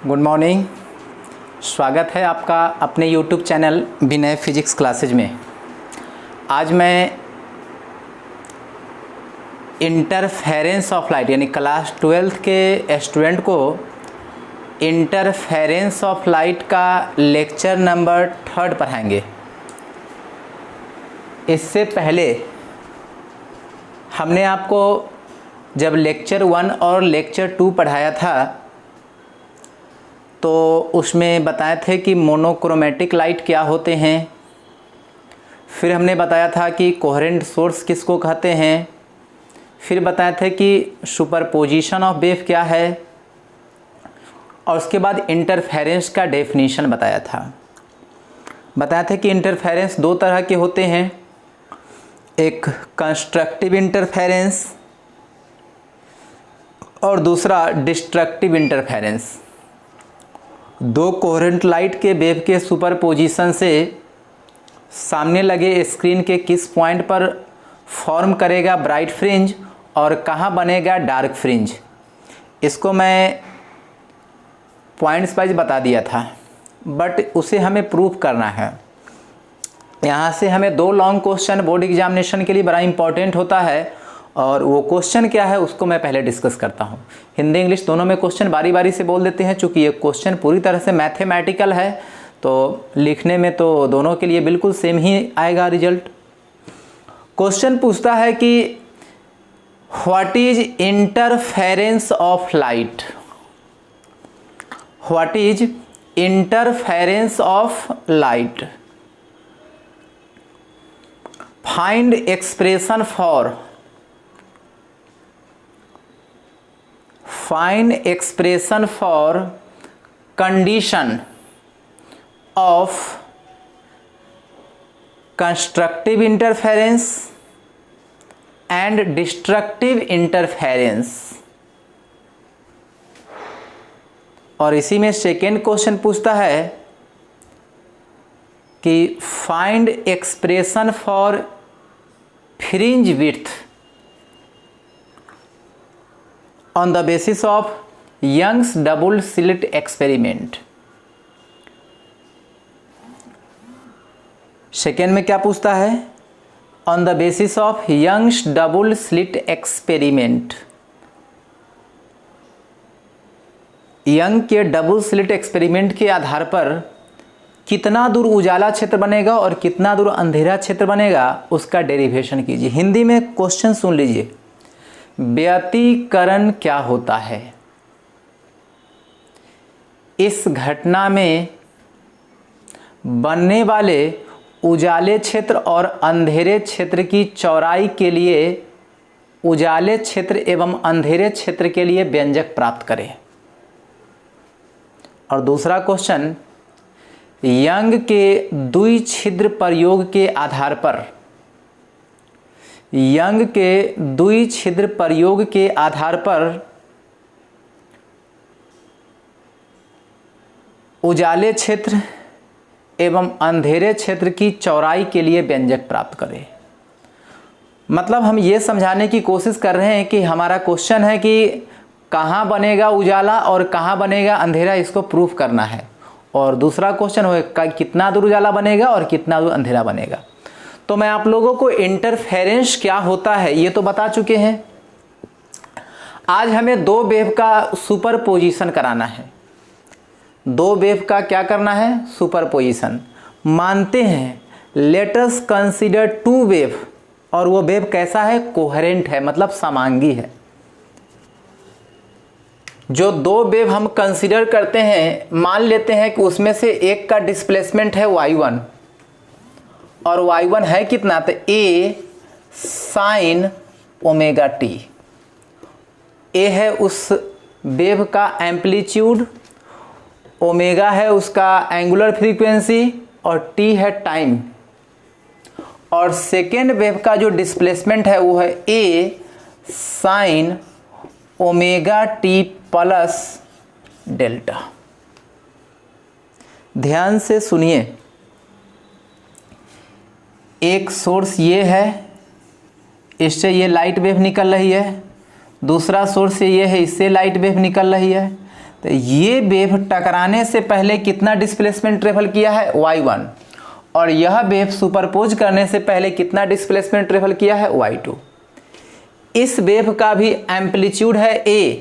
Good morning. स्वागत है आपका अपने यूट्यूब चैनल विनय फिजिक्स क्लासेज में। आज मैं इंटरफेरेंस ऑफ लाइट यानी क्लास 12th के स्टूडेंट को इंटरफेरेंस ऑफ लाइट का लेक्चर नंबर 3 पढ़ाएंगे। इससे पहले हमने आपको जब लेक्चर 1 और लेक्चर 2 पढ़ाया था तो उसमें बताए थे कि मोनोक्रोमेटिक लाइट क्या होते हैं। फिर हमने बताया था कि कोहेरेंट सोर्स किसको कहते हैं। फिर बताए थे कि सुपरपोजिशन ऑफ वेव क्या है और उसके बाद इंटरफेरेंस का डेफिनेशन बताया था। बताया था कि इंटरफेरेंस 2 तरह के होते हैं, एक कंस्ट्रक्टिव इंटरफेरेंस और दूसरा डिस्ट्रक्टिव इंटरफेरेंस। 2 कोहेरेंट लाइट के वेव के सुपरपोजिशन से सामने लगे स्क्रीन के किस पॉइंट पर फॉर्म करेगा ब्राइट फ्रिंज और कहाँ बनेगा डार्क फ्रिंज, इसको मैं पॉइंट्स वाइज बता दिया था, बट उसे हमें प्रूफ करना है। यहाँ से हमें 2 लॉन्ग क्वेश्चन बोर्ड एग्जामिनेशन के लिए बड़ा इंपॉर्टेंट होता है और वो क्वेश्चन क्या है उसको मैं पहले डिस्कस करता हूँ। हिंदी इंग्लिश दोनों में क्वेश्चन बारी बारी से बोल देते हैं, चूँकि ये क्वेश्चन पूरी तरह से मैथमेटिकल है तो लिखने में तो दोनों के लिए बिल्कुल सेम ही आएगा रिजल्ट। क्वेश्चन पूछता है कि what is interference of light. What is interference of light. Find expression for find expression for condition of constructive interference and destructive interference। और इसी में सेकेंड क्वेश्चन पूछता है कि find expression for fringe width on the basis of Young's double slit experiment। Second में क्या पूछता है, on the basis of Young's double slit experiment। Young के डबल स्लिट एक्सपेरिमेंट के आधार पर कितना दूर उजाला क्षेत्र बनेगा और कितना दूर अंधेरा क्षेत्र बनेगा उसका डेरिवेशन कीजिए। हिंदी में क्वेश्चन सुन लीजिए, व्यतिकरण क्या होता है। इस घटना में बनने वाले उजाले क्षेत्र और अंधेरे क्षेत्र की चौड़ाई के लिए उजाले क्षेत्र एवं अंधेरे क्षेत्र के लिए व्यंजक प्राप्त करें। और दूसरा क्वेश्चन, यंग के द्विछिद्र प्रयोग के आधार पर यंग के द्विछिद्र प्रयोग के आधार पर उजाले क्षेत्र एवं अंधेरे क्षेत्र की चौड़ाई के लिए व्यंजक प्राप्त करें। मतलब हम ये समझाने की कोशिश कर रहे हैं कि हमारा क्वेश्चन है कि कहाँ बनेगा उजाला और कहाँ बनेगा अंधेरा, इसको प्रूफ करना है। और दूसरा क्वेश्चन होगा कितना दूर उजाला बनेगा और कितना दूर अंधेरा बनेगा। तो मैं आप लोगों को इंटरफेरेंस क्या होता है ये तो बता चुके हैं। आज हमें 2 वेव का सुपरपोजिशन कराना है। 2 वेव का क्या करना है, सुपरपोजिशन। मानते हैं लेट अस कंसीडर 2 वेव, और वो वेव कैसा है, कोहेरेंट है, मतलब समांगी है। जो 2 वेव हम कंसीडर करते हैं, मान लेते हैं कि उसमें से एक का डिस्प्लेसमेंट है y1 और y1 है कितना, तो a sine omega t। a है उस वेव का एम्पलीट्यूड, ओमेगा है उसका एंगुलर फ्रीक्वेंसी और t है टाइम। और सेकेंड वेव का जो डिस्प्लेसमेंट है वो है a sine omega t plus delta. ध्यान से सुनिए, एक सोर्स ये है, इससे ये लाइट वेव निकल रही है, दूसरा सोर्स ये है, इससे लाइट वेव निकल रही है। तो ये वेव टकराने से पहले कितना डिस्प्लेसमेंट ट्रेवल किया है y1, और यह वेव सुपरपोज करने से पहले कितना डिस्प्लेसमेंट ट्रेवल किया है y2। इस वेव का भी एम्पलीट्यूड है a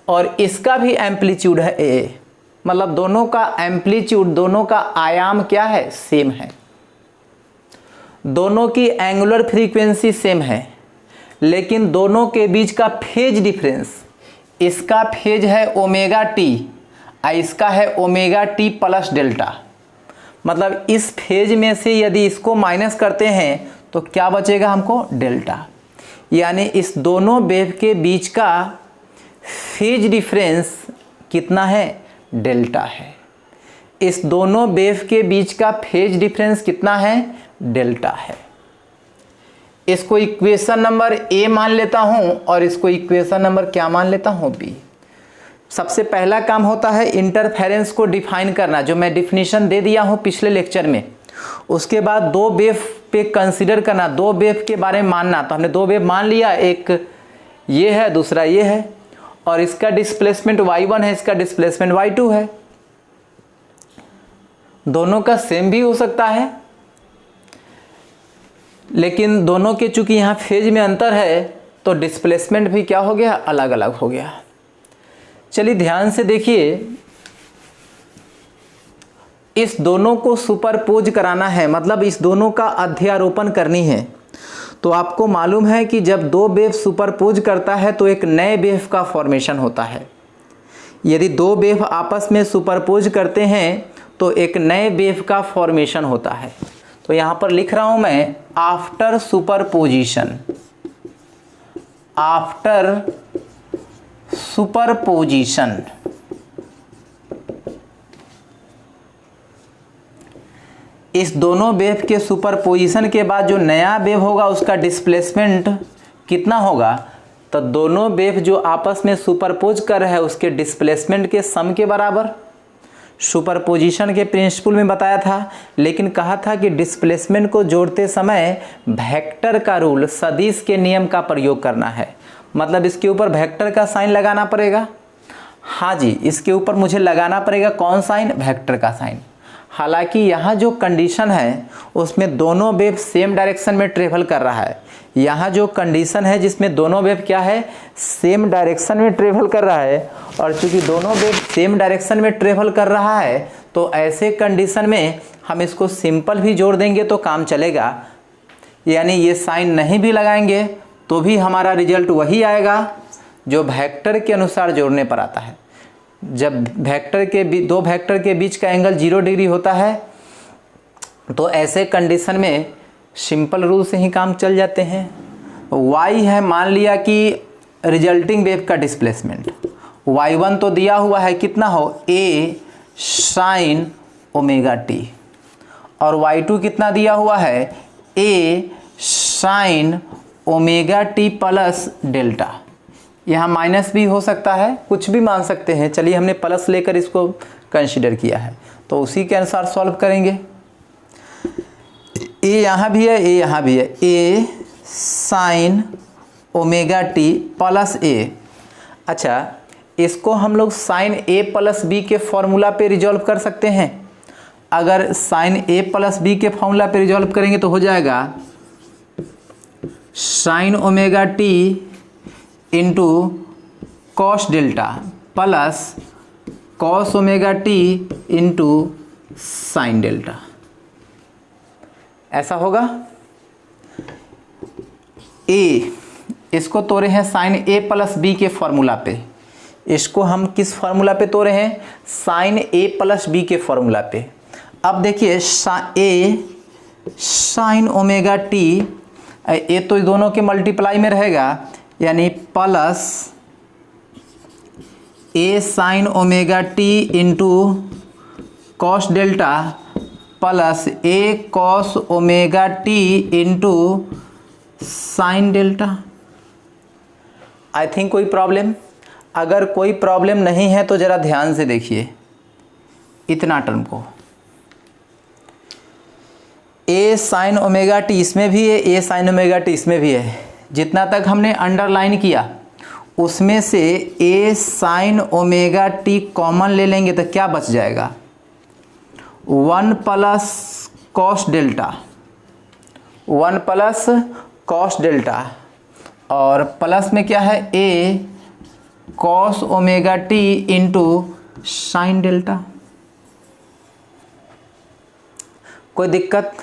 और इसका भी एम्पलीट्यूड है a, मतलब दोनों का एम्पलीट्यूड, दोनों का आयाम क्या है, सेम है। दोनों की एंगुलर फ्रीक्वेंसी सेम है, लेकिन दोनों के बीच का फेज डिफरेंस, इसका फेज है ओमेगा टी और इसका है ओमेगा टी प्लस डेल्टा। मतलब इस फेज में से यदि इसको माइनस करते हैं तो क्या बचेगा हमको, डेल्टा। यानी इस दोनों वेव के बीच का फेज डिफरेंस कितना है, डेल्टा है। इस दोनों वेव के बीच का फेज डिफरेंस कितना है, डेल्टा है। इसको इक्वेशन नंबर ए मान लेता हूं और इसको इक्वेशन नंबर क्या मान लेता हूं, बी। सबसे पहला काम होता है इंटरफेरेंस को डिफाइन करना, जो मैं डिफिनीशन दे दिया हूं पिछले लेक्चर में। उसके बाद दो वेव पे कंसीडर करना, दो वेव के बारे में मानना। तो हमने दो वेव मान लिया, एक ये है, दूसरा ये है, और इसका डिस्प्लेसमेंट y1 है, इसका डिस्प्लेसमेंट y2 है। दोनों का सेम भी हो सकता है, लेकिन दोनों के चूंकि यहाँ फेज में अंतर है तो डिस्प्लेसमेंट भी क्या हो गया, अलग अलग हो गया। चलिए ध्यान से देखिए, इस दोनों को सुपरपोज कराना है, मतलब इस दोनों का अध्यारोपण करनी है। तो आपको मालूम है कि जब दो वेव सुपरपोज करता है तो एक नए वेव का फॉर्मेशन होता है। यदि दो वेव आपस में सुपरपोज करते हैं तो एक नए वेव का फॉर्मेशन होता है। तो यहाँ पर लिख रहा हूँ मैं, आफ्टर सुपरपोजिशन, आफ्टर सुपरपोजिशन इस दोनों वेव के सुपरपोजिशन के बाद जो नया वेव होगा उसका डिस्प्लेसमेंट कितना होगा, तो दोनों वेव जो आपस में सुपरपोज कर रहे हैं उसके डिस्प्लेसमेंट के सम के बराबर। सुपरपोजिशन के प्रिंसिपल में बताया था, लेकिन कहा था कि डिस्प्लेसमेंट को जोड़ते समय वेक्टर का रूल, सदिश के नियम का प्रयोग करना है। मतलब इसके ऊपर वेक्टर का साइन लगाना पड़ेगा। हाँ जी, इसके ऊपर मुझे लगाना पड़ेगा कौन साइन, वेक्टर का साइन। हालांकि यहाँ जो कंडीशन है उसमें दोनों वेव सेम डायरेक्शन में ट्रेवल कर रहा है। यहाँ जो कंडीशन है जिसमें दोनों वेव क्या है, सेम डायरेक्शन में ट्रेवल कर रहा है, और चूंकि दोनों वेव सेम डायरेक्शन में ट्रेवल कर रहा है तो ऐसे कंडीशन में हम इसको सिंपल भी जोड़ देंगे तो काम चलेगा। यानी ये साइन नहीं भी लगाएंगे तो भी हमारा रिजल्ट वही आएगा जो वेक्टर के अनुसार जोड़ने पर आता है। जब वेक्टर के दो वेक्टर के बीच का एंगल 0 डिग्री होता है तो ऐसे कंडीशन में सिंपल रूल से ही काम चल जाते हैं। y है, मान लिया कि रिजल्टिंग वेव का डिस्प्लेसमेंट y1 तो दिया हुआ है, कितना हो, a साइन ओमेगा टी, और y2 कितना दिया हुआ है, a sign omega T plus delta. यहाँ माइनस भी हो सकता है, कुछ भी मान सकते हैं। चलिए हमने प्लस लेकर इसको कंसीडर किया है तो उसी के अनुसार सॉल्व करेंगे। ए यहाँ भी है, ए यहाँ भी है, ए साइन ओमेगा टी प्लस ए। अच्छा, इसको हम लोग साइन ए प्लस बी के फॉर्मूला पे रिजॉल्व कर सकते हैं। अगर साइन ए प्लस बी के फॉर्मूला पे रिजॉल्व करेंगे तो हो जाएगा sine omega T into cos delta plus cos omega T into sine delta, ऐसा होगा। ए इसको तोड़े हैं साइन ए प्लस बी के फॉर्मूला पे, इसको हम किस फॉर्मूला पे तोड़े हैं, साइन ए प्लस बी के फॉर्मूला पे। अब देखिए ए साइन ओमेगा टी, ए तो दोनों के मल्टीप्लाई में रहेगा, यानी plus A sine omega T into cos delta plus A cos omega T into sine delta. I think कोई प्रॉब्लम, अगर कोई प्रॉब्लम नहीं है तो ज़रा ध्यान से देखिए इतना टर्म को। ए साइन ओमेगा टी इसमें भी है, ए साइन ओमेगा टी इसमें भी है। जितना तक हमने अंडरलाइन किया उसमें से a sin omega T common ले लेंगे तो क्या बच जाएगा, 1 plus cos delta, 1 plus cos delta, और प्लस में क्या है a cos omega T into sine delta. कोई दिक्कत?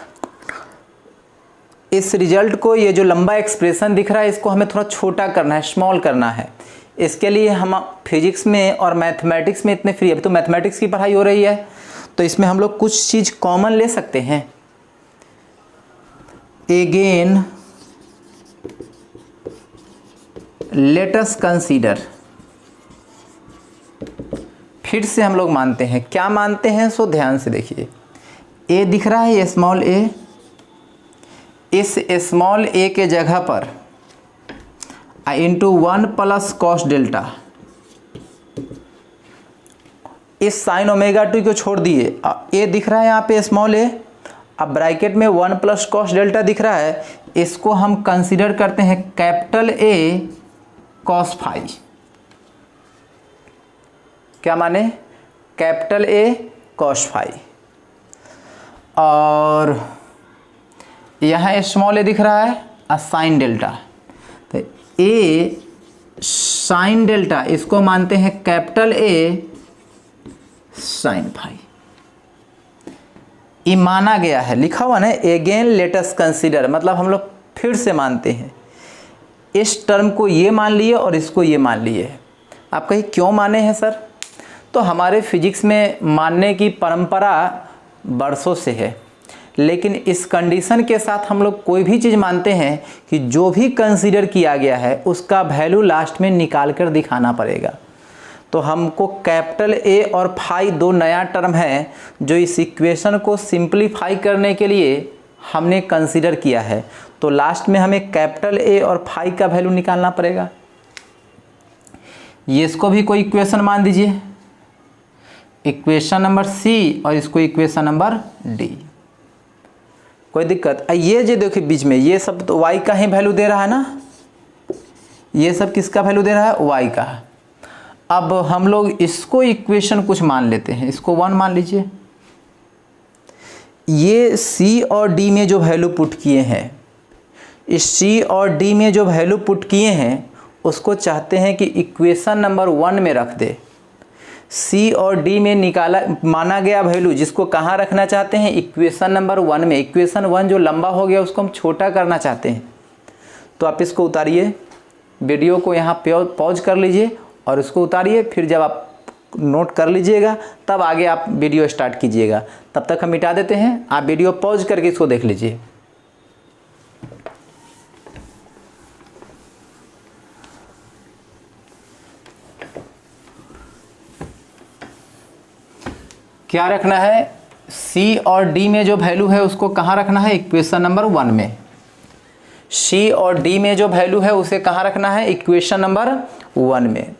इस रिजल्ट को, ये जो लंबा एक्सप्रेशन दिख रहा है, इसको हमें थोड़ा छोटा करना है, स्मॉल करना है। इसके लिए हम फिजिक्स में और मैथमेटिक्स में इतने फ्री, अब तो मैथमेटिक्स की पढ़ाई हो रही है तो इसमें हम लोग कुछ चीज़ कॉमन ले सकते हैं। अगेन लेट अस कंसीडर, फिर से हम लोग मानते हैं, क्या मानते हैं सो ध्यान से देखिए। ए दिख रहा है, ये स्मॉल ए, इस स्मॉल ए के जगह पर इंटू 1 प्लस कॉस डेल्टा, इस साइन ओमेगा टी को छोड़ दिए, ए दिख रहा है यहाँ पे स्मॉल ए, अब ब्रैकेट में 1 प्लस कॉस डेल्टा दिख रहा है, इसको हम कंसीडर करते हैं कैपिटल ए कॉस फाई। क्या माने, कैपिटल ए कॉस फाई, और यहाँ स्मॉल ए दिख रहा है साइन डेल्टा, तो ए साइन डेल्टा इसको मानते हैं कैपिटल ए साइन फाई। ये माना गया है, लिखा हुआ ना अगेन लेट अस कंसीडर, मतलब हम लोग फिर से मानते हैं। इस टर्म को ये मान लिए और इसको ये मान लिए। आप कहीं क्यों माने हैं सर? तो हमारे फिजिक्स में मानने की परंपरा बरसों से है, लेकिन इस कंडीशन के साथ हम लोग कोई भी चीज़ मानते हैं कि जो भी कंसीडर किया गया है उसका वैल्यू लास्ट में निकाल कर दिखाना पड़ेगा। तो हमको कैपिटल ए और फाई दो नया टर्म है जो इस इक्वेशन को सिंप्लीफाई करने के लिए हमने कंसीडर किया है, तो लास्ट में हमें कैपिटल ए और फाई का वैल्यू निकालना पड़ेगा। ये इसको भी कोई इक्वेशन मान दीजिए, इक्वेशन नंबर सी, और इसको इक्वेशन नंबर डी। कोई दिक्कत? ये जो देखिए बीच में ये सब तो y का ही वैल्यू दे रहा है ना, ये सब किसका वैल्यू दे रहा है, y का। अब हम लोग इसको इक्वेशन कुछ मान लेते हैं, इसको 1 मान लीजिए। ये c और d में जो वैल्यू पुट किए हैं, इस c और d में जो वैल्यू पुट किए हैं उसको चाहते हैं कि इक्वेशन नंबर 1 में रख दे। C और D में निकाला माना गया वैल्यू जिसको कहाँ रखना चाहते हैं, इक्वेशन नंबर 1 में। इक्वेशन 1 जो लंबा हो गया उसको हम छोटा करना चाहते हैं, तो आप इसको उतारिए, वीडियो को यहाँ पॉज कर लीजिए और इसको उतारिए, फिर जब आप नोट कर लीजिएगा तब आगे आप वीडियो स्टार्ट कीजिएगा। तब तक हम मिटा देते हैं, आप वीडियो पॉज करके इसको देख लीजिए। क्या रखना है, C और D में जो वैल्यू है उसको कहाँ रखना है, इक्वेशन नंबर 1 में। C और D में जो वैल्यू है उसे कहाँ रखना है, इक्वेशन नंबर 1 में।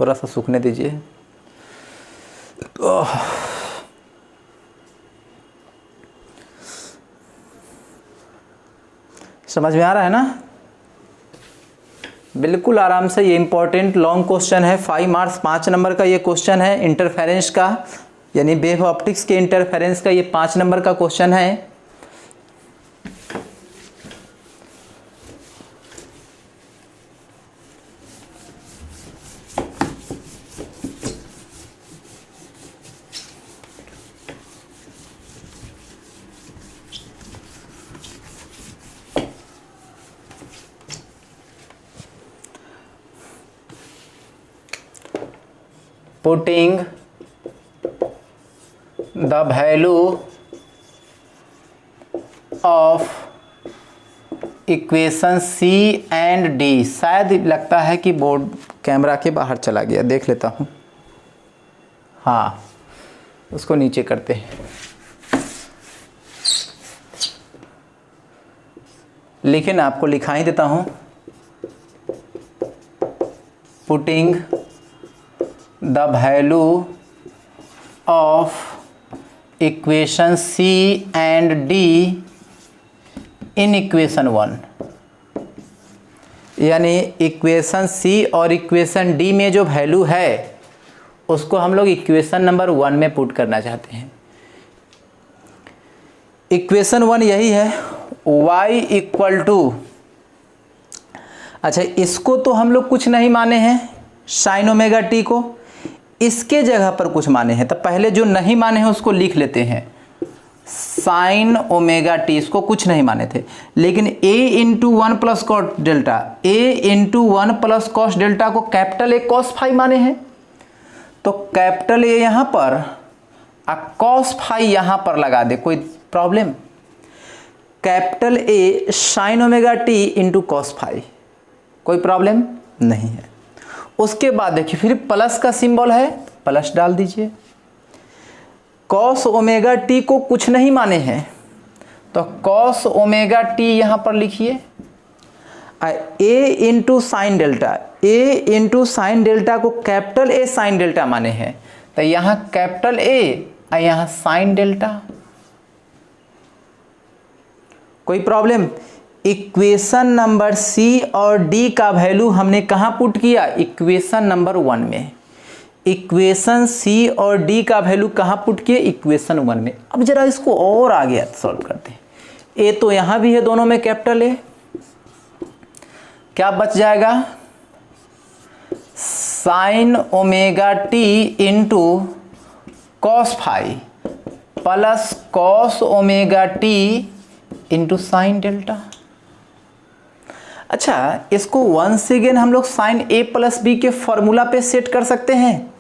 थोड़ा सा सूखने दीजिए। समझ में आ रहा है ना? बिल्कुल आराम से। ये इंपॉर्टेंट लॉन्ग क्वेश्चन है, 5 मार्क्स 5 नंबर का ये क्वेश्चन है। इंटरफेरेंस का यानी वेव ऑप्टिक्स के इंटरफेरेंस का ये 5 नंबर का क्वेश्चन है। Putting the value of equation C and D, शायद लगता है कि बोर्ड कैमरा के बाहर चला गया, देख लेता हूँ। हाँ, उसको नीचे करते हैं। लेकिन आपको लिखा ही देता हूँ, putting the value of equation C and D in equation 1। यानी इक्वेशन सी और इक्वेशन डी में जो वैल्यू है उसको हम लोग इक्वेशन नंबर 1 में पुट करना चाहते हैं। इक्वेशन 1 यही है, y इक्वल टू, अच्छा इसको तो हम लोग कुछ नहीं माने हैं साइन ओमेगा टी को, इसके जगह पर कुछ माने हैं। तो पहले जो नहीं माने हैं उसको लिख लेते हैं, साइन ओमेगा टी इसको कुछ नहीं माने थे, लेकिन a into 1 plus cos delta, a into 1 plus cos delta को कैपिटल ए कॉस फाई माने हैं। तो कैपिटल ए यहाँ पर और कॉस फाई यहाँ पर लगा दे, कोई problem? Capital A sine omega T into cos phi, कोई प्रॉब्लम नहीं है। उसके बाद देखिए फिर प्लस का सिंबल है, प्लस डाल दीजिए। कॉस ओमेगा टी को कुछ नहीं माने हैं तो कॉस ओमेगा टी यहाँ पर लिखिए। ए इंटू साइन डेल्टा, ए इंटू साइन डेल्टा को कैपिटल ए साइन डेल्टा माने हैं तो यहाँ कैपिटल ए और यहाँ साइन डेल्टा, कोई प्रॉब्लम? इक्वेशन नंबर सी और डी का वैल्यू हमने कहाँ पुट किया? इक्वेशन नंबर 1 में। इक्वेशन सी और डी का वैल्यू कहाँ पुट किए? इक्वेशन 1 में। अब जरा इसको और आगे सॉल्व करते हैं। ए तो यहाँ भी है, दोनों में कैपिटल ए, क्या बच जाएगा? Sine omega T into cos phi plus cos omega T into sine delta. अच्छा इसको वंस अगेन हम लोग साइन ए प्लस बी के फॉर्मूला पे सेट कर सकते हैं।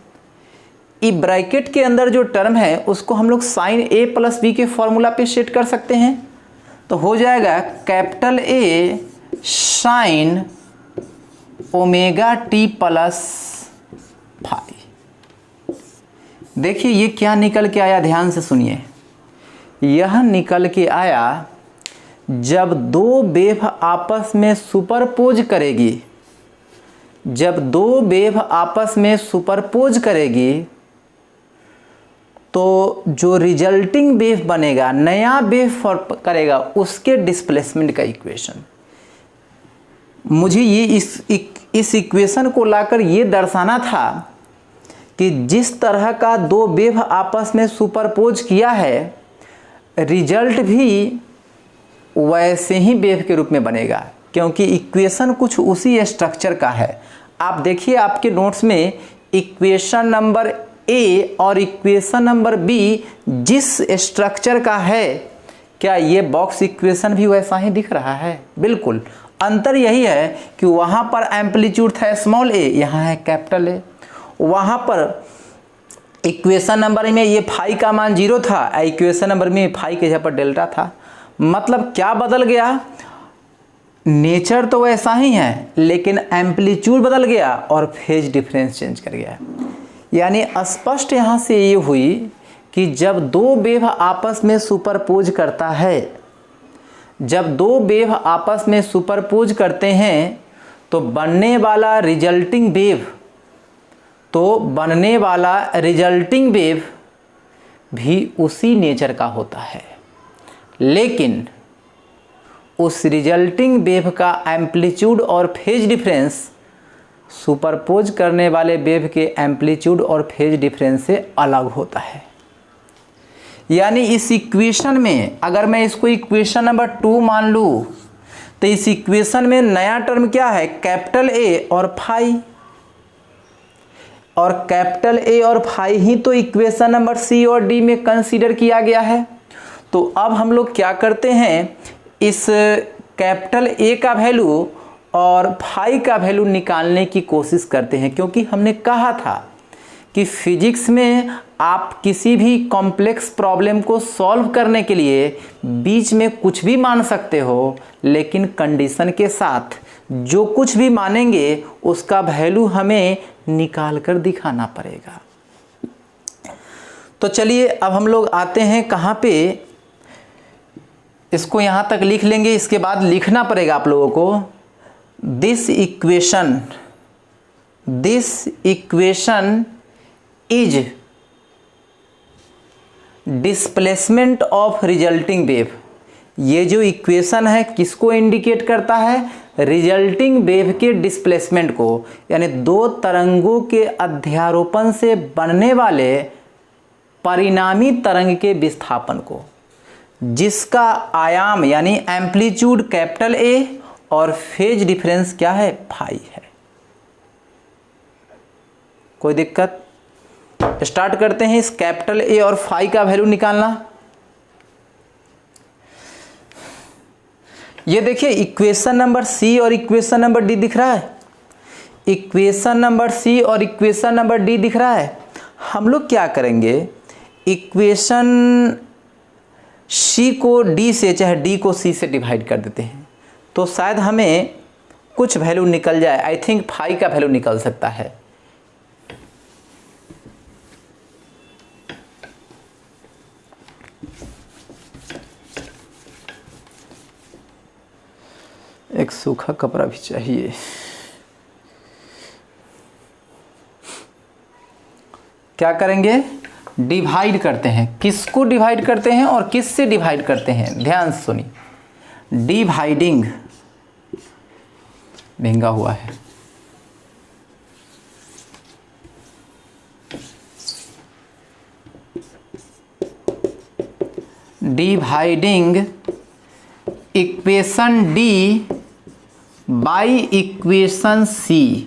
ई ब्रैकेट के अंदर जो टर्म है उसको हम लोग साइन ए प्लस बी के फॉर्मूला पे सेट कर सकते हैं। तो हो जाएगा capital A sine omega T plus phi. देखिए ये क्या निकल के आया, ध्यान से सुनिए। यह निकल के आया जब दो वेव आपस में सुपरपोज करेगी, जब दो वेव आपस में सुपरपोज करेगी तो जो रिजल्टिंग वेव बनेगा, नया वेव फॉर्म करेगा, उसके डिस्प्लेसमेंट का इक्वेशन। मुझे ये इस इक्वेशन को लाकर ये दर्शाना था कि जिस तरह का दो वेव आपस में सुपरपोज किया है, रिजल्ट भी वैसे ही वेव के रूप में बनेगा, क्योंकि इक्वेशन कुछ उसी स्ट्रक्चर का है। आप देखिए आपके नोट्स में इक्वेशन नंबर ए और इक्वेशन नंबर बी जिस स्ट्रक्चर का है, क्या ये बॉक्स इक्वेशन भी वैसा ही दिख रहा है? बिल्कुल। अंतर यही है कि वहाँ पर एम्पलीट्यूड था स्मॉल ए, यहाँ है कैपिटल ए। वहाँ पर इक्वेशन नंबर में ये फाई का मान 0 था, इक्वेशन नंबर में फाई के जगह पर डेल्टा था। मतलब क्या बदल गया? नेचर तो वैसा ही है लेकिन एम्पलीट्यूड बदल गया और फेज डिफरेंस चेंज कर गया। यानी स्पष्ट यहाँ से ये हुई कि जब दो वेव आपस में सुपरपोज करता है, जब दो वेव आपस में सुपरपोज करते हैं तो बनने वाला रिजल्टिंग वेव भी उसी नेचर का होता है, लेकिन उस रिजल्टिंग वेव का एम्पलीट्यूड और फेज डिफरेंस सुपरपोज करने वाले वेव के एम्पलीट्यूड और फेज डिफरेंस से अलग होता है। यानी इस इक्वेशन में अगर मैं इसको इक्वेशन नंबर 2 मान लूँ तो इस इक्वेशन में नया टर्म क्या है? कैपिटल ए और फाई, और कैपिटल ए और फाई ही तो इक्वेशन नंबर सी और डी में कंसीडर किया गया है। तो अब हम लोग क्या करते हैं, इस कैपिटल ए का वैल्यू और फाई का वैल्यू निकालने की कोशिश करते हैं, क्योंकि हमने कहा था कि फिजिक्स में आप किसी भी कॉम्प्लेक्स प्रॉब्लम को सॉल्व करने के लिए बीच में कुछ भी मान सकते हो, लेकिन कंडीशन के साथ जो कुछ भी मानेंगे उसका वैल्यू हमें निकाल कर दिखाना पड़ेगा। तो चलिए अब हम लोग आते हैं कहाँ पे, इसको यहाँ तक लिख लेंगे, इसके बाद लिखना पड़ेगा आप लोगों को this equation is displacement of resulting wave. ये जो इक्वेशन है किसको इंडिकेट करता है? रिजल्टिंग वेव के डिस्प्लेसमेंट को, यानी दो तरंगों के अध्यारोपण से बनने वाले परिणामी तरंग के विस्थापन को, जिसका आयाम यानी एम्पलीट्यूड कैपिटल ए और फेज डिफरेंस क्या है? फाई है। कोई दिक्कत? स्टार्ट करते हैं इस कैपिटल ए और फाई का वैल्यू निकालना। ये देखिए इक्वेशन नंबर सी और इक्वेशन नंबर डी दिख रहा है। इक्वेशन नंबर सी और इक्वेशन नंबर डी दिख रहा है। हम लोग क्या करेंगे, इक्वेशन सी को डी से चाहे डी को सी से डिवाइड कर देते हैं, तो शायद हमें कुछ वैल्यू निकल जाए। आई थिंक फाई का वैल्यू निकल सकता है। एक सूखा कपड़ा भी चाहिए। क्या करेंगे, डिवाइड करते हैं। किसको डिवाइड करते हैं और किस से डिवाइड करते हैं? ध्यान से सुनिए। डिवाइडिंग महंगा हुआ है। Dividing equation D by equation C.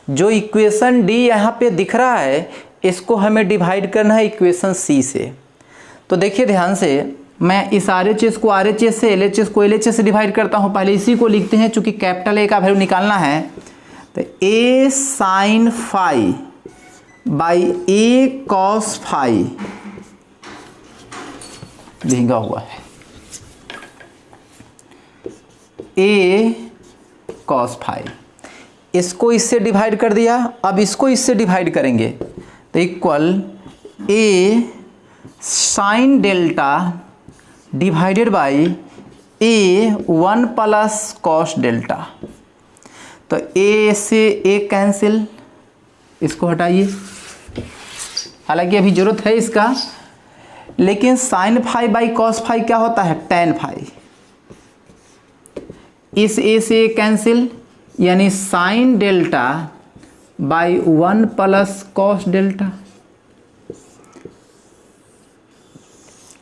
जो इक्वेशन डी यहाँ पे दिख रहा है, इसको हमें डिवाइड करना है इक्वेशन सी से। तो देखिए ध्यान से, मैं इस RHS को RHS से, LHS को LHS से डिवाइड करता हूँ। पहले इसी को लिखते हैं, चूंकि कैपिटल ए का वैल्यू निकालना है। तो a sine phi by a cos phi महंगा हुआ है। ए कॉस फाई, इसको इससे डिवाइड कर दिया। अब इसको इससे डिवाइड करेंगे तो equal A sine delta divided by A 1 plus cos delta. तो ए से ए कैंसिल, इसको हटाइए। हालांकि अभी जरूरत है इसका, लेकिन sine phi by cos phi क्या होता है? Tan phi. इस ए से कैंसिल, यानी sine delta by 1 plus cos delta.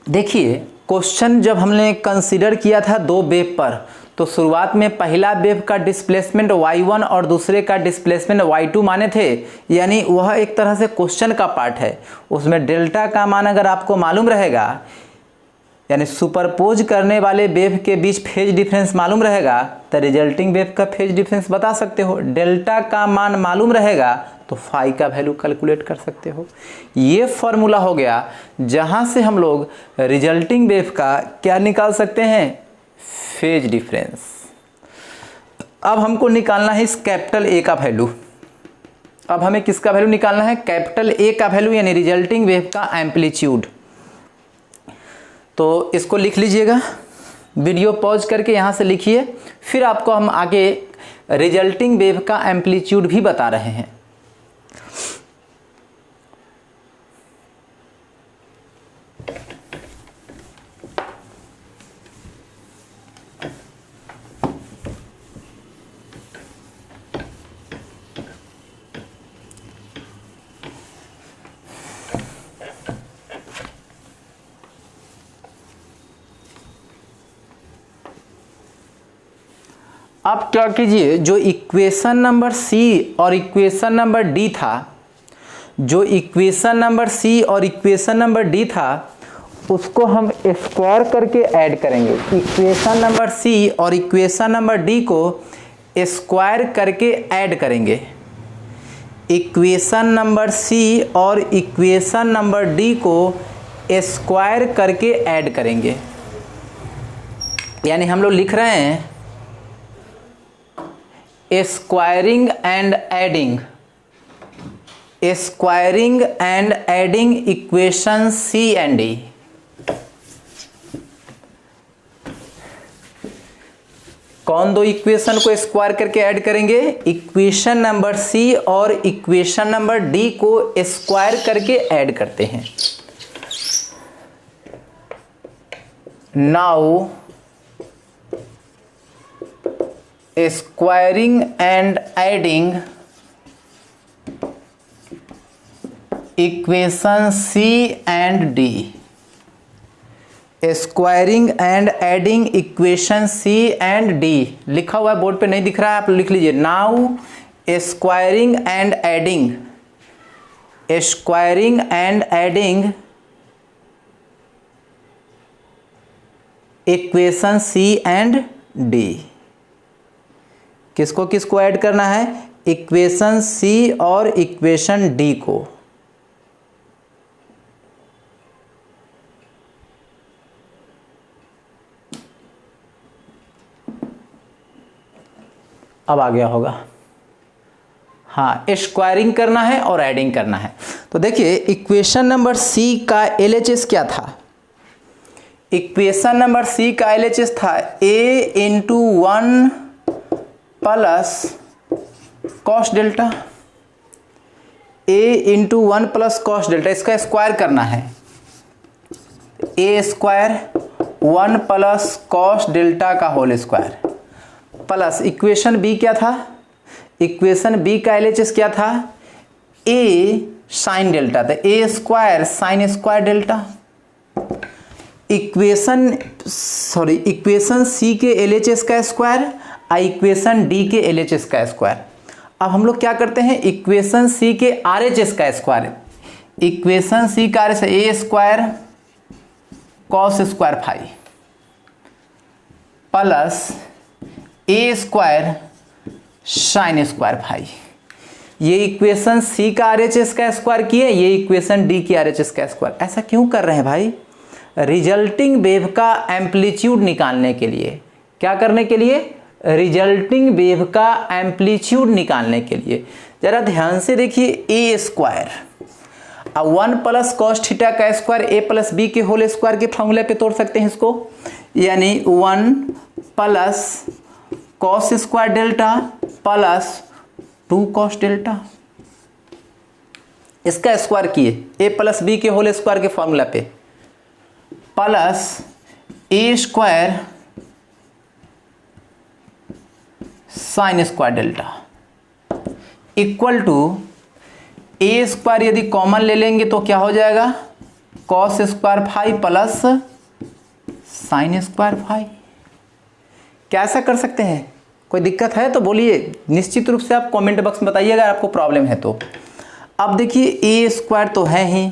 देखिए क्वेश्चन जब हमने कंसीडर किया था दो वेव पर, तो शुरुआत में पहला वेव का डिस्प्लेसमेंट y1 और दूसरे का डिस्प्लेसमेंट y2 माने थे, यानी वह एक तरह से क्वेश्चन का पार्ट है। उसमें डेल्टा का मान अगर आपको मालूम रहेगा, यानी सुपरपोज करने वाले वेव के बीच फेज डिफरेंस मालूम रहेगा, तो रिजल्टिंग वेव का फेज डिफरेंस बता सकते हो। डेल्टा का मान मालूम रहेगा तो फाई का वैल्यू कैलकुलेट कर सकते हो। ये फॉर्मूला हो गया जहां से हम लोग रिजल्टिंग वेव का क्या निकाल सकते हैं? Phase difference. अब हमको निकालना है इस कैपिटल ए का वैल्यू। अब हमें किसका वैल्यू निकालना है? कैपिटल ए का वैल्यू, यानी रिजल्टिंग वेव का एम्पलीट्यूड। तो इसको लिख लीजिएगा, वीडियो पॉज करके यहाँ से लिखिए, फिर आपको हम आगे रिजल्टिंग वेव का एम्पलीट्यूड भी बता रहे हैं। अब क्या कीजिए, जो इक्वेशन नंबर सी और इक्वेशन नंबर डी था, जो इक्वेशन नंबर सी और इक्वेशन नंबर डी था, उसको हम स्क्वायर करके ऐड करेंगे। इक्वेशन नंबर सी और इक्वेशन नंबर डी को स्क्वायर करके ऐड करेंगे। इक्वेशन नंबर सी और इक्वेशन नंबर डी को स्क्वायर करके ऐड करेंगे। यानी हम लोग लिख रहे हैं squaring and adding, squaring and adding equation C and D. कौन दो इक्वेशन को स्क्वायर करके ऐड करेंगे? इक्वेशन नंबर सी और इक्वेशन नंबर डी को स्क्वायर करके ऐड करते हैं। Now squaring and adding equation C and D. Squaring and adding equation C and D लिखा हुआ है बोर्ड पे, नहीं दिख रहा है, आप लिख लीजिए। Now squaring and adding equation C and D. किसको किसको ऐड करना है? इक्वेशन सी और इक्वेशन डी को। अब आ गया होगा। हाँ, स्क्वायरिंग करना है और एडिंग करना है। तो देखिए इक्वेशन नंबर सी का एलएचएस क्या था? इक्वेशन नंबर सी का एलएचएस था a into 1 plus cos delta. a into 1 plus cos delta, इसका स्क्वायर करना है। a square 1 plus cos delta का whole square plus equation B क्या था? इक्वेशन बी का एलएचएस क्या था? a साइन डेल्टा था, a square sine square delta. Equation C के एलएचएस का स्क्वायर और इक्वेशन डी के एलएचएस का स्क्वायर। अब हम लोग क्या करते हैं? इक्वेशन सी के आरएचएस का स्क्वायर। इक्वेशन सी का RHS a square cos square phi plus A square sine square phi. ये इक्वेशन सी का आरएचएस का स्क्वायर किए, ये इक्वेशन डी की आरएचएस का स्क्वायर। ऐसा क्यों कर रहे हैं भाई? रिजल्टिंग वेव का एम्पलीट्यूड निकालने के लिए। क्या करने के लिए? रिजल्टिंग वेव का एम्पलीट्यूड निकालने के लिए। जरा ध्यान से देखिए, ए स्क्वायर अब 1 प्लस कॉस थीटा का स्क्वायर ए प्लस बी के होल स्क्वायर के फॉर्मूले पे तोड़ सकते हैं इसको, यानी 1 plus cos square delta plus 2 cos delta. इसका स्क्वायर किए ए प्लस बी के होल स्क्वायर के फॉर्मूला पे, plus A square sine square delta equal to A square यदि कॉमन ले लेंगे तो क्या हो जाएगा? Cos square phi plus sine square phi. क्या ऐसा कर सकते हैं? कोई दिक्कत है तो बोलिए, निश्चित रूप से आप कमेंट बॉक्स में बताइए अगर आपको प्रॉब्लम है तो। अब देखिए ए स्क्वायर तो है ही,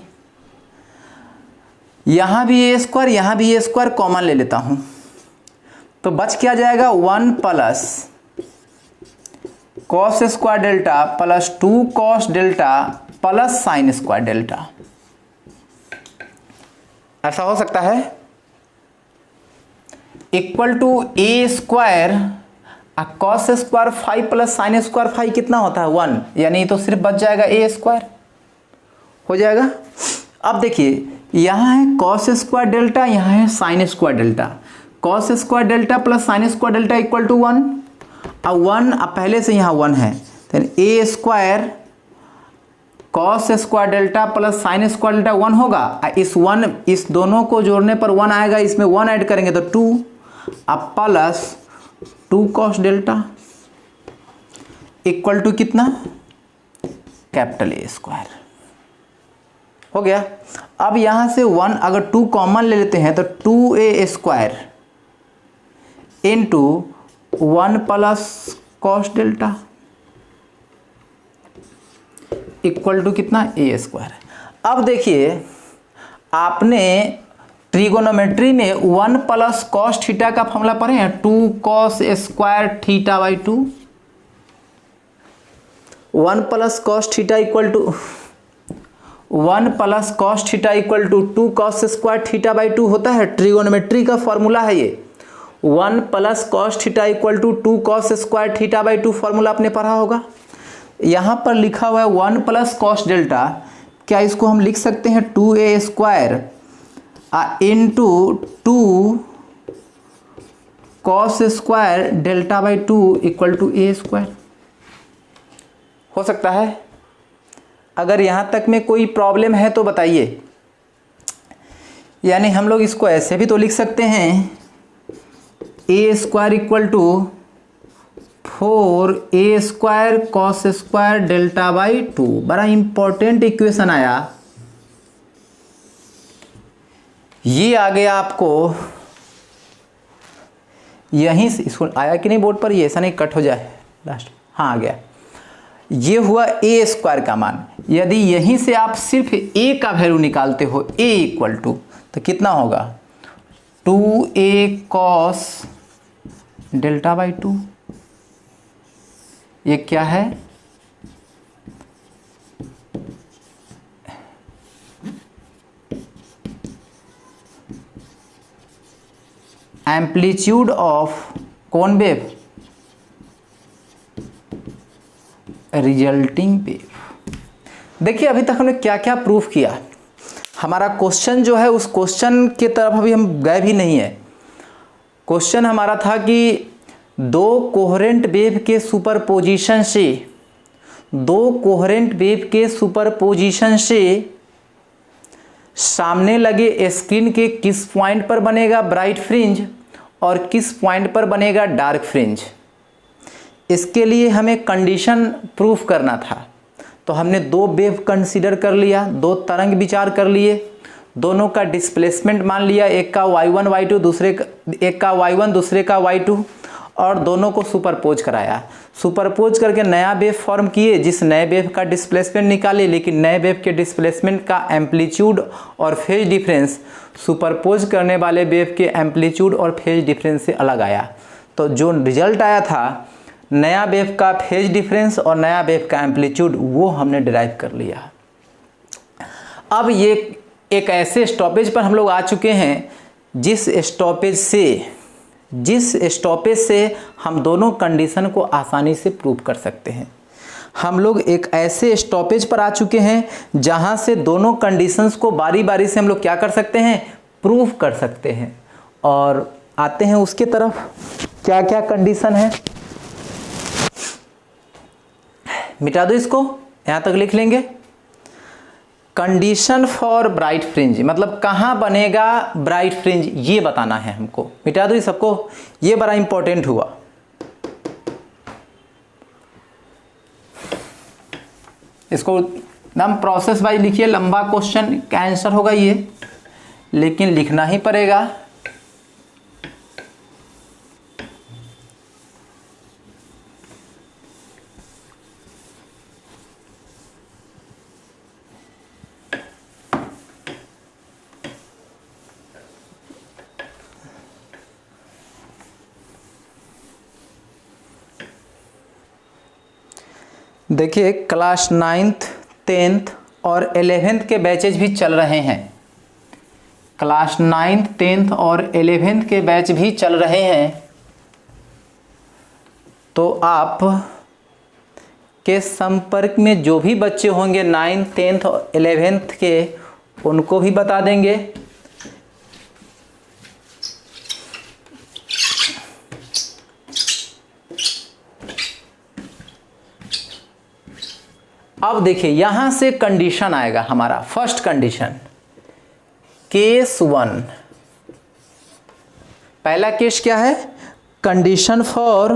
यहाँ भी ए स्क्वायर, यहाँ भी ए स्क्वायर कॉमन ले लेता हूँ तो बच क्या जाएगा? 1 plus cos square delta plus 2 cos delta plus sine square delta. ऐसा हो सकता है? Equal to A square cos square five plus sine square five कितना होता है? 1, यानी तो सिर्फ बच जाएगा ए स्क्वायर हो जाएगा। अब देखिए यहाँ है कॉस स्क्वायर डेल्टा, यहाँ है sine square delta. Cos square delta plus sine square delta equal to 1। अब 1 अब पहले से यहाँ 1 है, तो a square cos square delta plus sine square delta 1 होगा। इस दोनों को जोड़ने पर 1 आएगा, इसमें 1 ऐड करेंगे तो 2, अब plus 2 cos delta equal to कितना? कैपिटल ए स्क्वायर हो गया। अब यहां से 1 अगर 2 कॉमन ले लेते हैं तो 2a square into 1 plus cos delta equal to कितना? A square. अब देखिए आपने ट्रिगोनोमेट्री में 1 प्लस कॉस थीटा का फॉर्मूला पढ़े हैं, 2 cos square theta by 2। 1 plus cos theta equal to 1 plus cos theta equal to 2 cos square theta by 2 होता है। ट्रिगोनोमेट्री का फॉर्मूला है ये। 1 plus cos theta equal to 2 cos square theta by 2 formula आपने पढ़ा होगा। यहाँ पर लिखा हुआ है 1 प्लस कॉस डेल्टा, क्या इसको हम लिख सकते हैं 2a square into 2 cos square delta by 2 equal to A square. हो सकता है? अगर यहाँ तक में कोई प्रॉब्लम है तो बताइए। यानी हम लोग इसको ऐसे भी तो लिख सकते हैं a square equal to 4a² cos square delta by 2। बड़ा इंपॉर्टेंट इक्वेशन आया ये, आ गया आपको यहीं से। इसको आया कि नहीं बोर्ड पर, ये ऐसा नहीं कट हो जाए लास्ट। हाँ आ गया। ये हुआ ए स्क्वायर का मान। यदि यहीं से आप सिर्फ ए का वैल्यू निकालते हो, ए इक्वल टू, तो कितना होगा 2a cos डेल्टा बाई 2। ये क्या है, एम्पलीट्यूड ऑफ कौन वेव, रिजल्टिंग वेव। देखिए अभी तक हमने क्या क्या प्रूफ किया। हमारा क्वेश्चन जो है उस क्वेश्चन की तरफ अभी हम गए भी नहीं है। क्वेश्चन हमारा था कि दो कोहेरेंट वेव के सुपरपोजिशन से, दो कोहेरेंट वेव के सुपरपोजिशन से सामने लगे स्क्रीन के किस पॉइंट पर बनेगा ब्राइट फ्रिंज और किस पॉइंट पर बनेगा डार्क फ्रिंज। इसके लिए हमें कंडीशन प्रूफ करना था। तो हमने दो वेव कंसीडर कर लिया, दो तरंग विचार कर लिए, दोनों का डिस्प्लेसमेंट मान लिया, एक का y1 y2 दूसरे का, एक का y1 दूसरे का y2, और दोनों को सुपरपोज कराया। सुपरपोज करके नया वेव फॉर्म किए, जिस नए वेव का डिस्प्लेसमेंट निकाले, लेकिन नए वेव के डिस्प्लेसमेंट का एम्पलीट्यूड और फेज डिफरेंस सुपरपोज करने वाले वेव के एम्पलीट्यूड और फेज डिफरेंस से अलग आया। तो जो रिजल्ट आया था नया वेव का फेज डिफरेंस और नया वेव का एम्पलीट्यूड, वो हमने डिराइव कर लिया। अब ये एक ऐसे स्टॉपेज पर हम लोग आ चुके हैं जिस स्टॉपेज से हम दोनों कंडीशन को आसानी से प्रूव कर सकते हैं। हम लोग एक ऐसे स्टॉपेज पर आ चुके हैं जहां से दोनों कंडीशंस को बारी बारी से हम लोग क्या कर सकते हैं, प्रूव कर सकते हैं। और आते हैं उसके तरफ, क्या क्या कंडीशन है, मिटा दो इसको, यहां तक लिख लेंगे। कंडीशन फॉर ब्राइट फ्रिंज, मतलब कहाँ बनेगा ब्राइट फ्रिंज, ये बताना है हमको। मिटा दो सबको, ये बड़ा इंपॉर्टेंट हुआ। इसको एकदम प्रोसेस वाइज लिखिए, लंबा क्वेश्चन का आंसर होगा ये, लेकिन लिखना ही पड़ेगा। देखिए क्लास 9th 10th और 11th के बैचेज भी चल रहे हैं। क्लास 9th 10th और 11th के बैच भी चल रहे हैं। तो आप के संपर्क में जो भी बच्चे होंगे 9th 10th और 11th के, उनको भी बता देंगे। अब देखिए यहां से कंडीशन आएगा हमारा। फर्स्ट कंडीशन केस 1, पहला केस क्या है, condition for